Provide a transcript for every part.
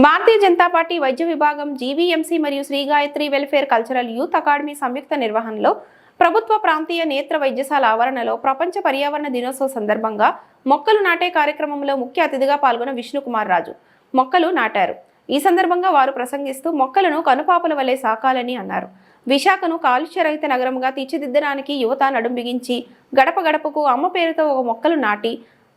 Bharatiya Janata party వైద్య విభాగం GVMC మరియు Shri Gayatri welfare cultural youth academy సంయుక్త నిర్వహణలో ప్రభుత్వ ప్రాంతీయ నేత్ర వైద్యశాల ఆవరణలో ప్రపంచ పర్యావరణ దినోత్సవ సందర్భంగా మొక్కలు నాటే కార్యక్రమంలో ముఖ్య అతిథిగా పాల్గొన్న విష్ణుకుమార్ రాజు మొక్కలు నాటారు. ఈ సందర్భంగా వారు ప్రసంగిస్తూ మొక్కలను కనుపాపల వలె సాకాలని అన్నారు. విశాఖను కాలుష్యరహిత నగరంగా తీర్చిదిద్దడానికి యువత నడుం బిగించి గడప గడపకు అమ్మ పేరుతో ఒక మొక్కలు నాటి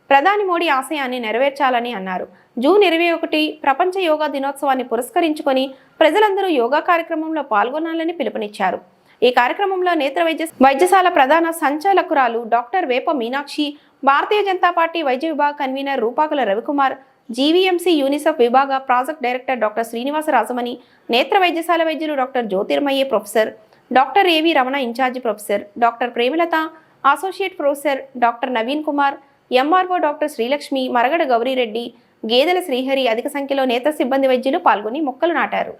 ప్రధాని మోడీ ఆశయాన్ని నెరవేర్చాలని అన్నారు. జూన్ 21 ప్రపంచ యోగా దినోత్సవాన్ని పురస్కరించుకొని ప్రజలందరూ యోగా కార్యక్రమంలో పాల్గొనాలని పిలుపునిచ్చారు. ఈ కార్యక్రమంలో నేత్ర వైద్యశాల ప్రధాన సంచాలకురాలు డాక్టర్ వేప మీనాక్షి, భారతీయ జనతా పార్టీ వైద్య విభాగ convener Rupakula Ravikumar, GVMC UNICEF విభాగ project director doctor Srinivasa Rajamani, నేత్ర వైద్యశాల వైద్యులు డాక్టర్ జ్యోతిర్మయ్యే professor, doctor A V Ramana incharge professor, doctor Premalatha associate professor, doctor Naveen Kumar, MRO doctor Srilakshmi, Maragada Gowrireddy, Gedela Srihari అధిక సంఖ్యలో నేత్ర సిబ్బంది వైద్యులు పాల్గొని మొక్కలు నాటారు.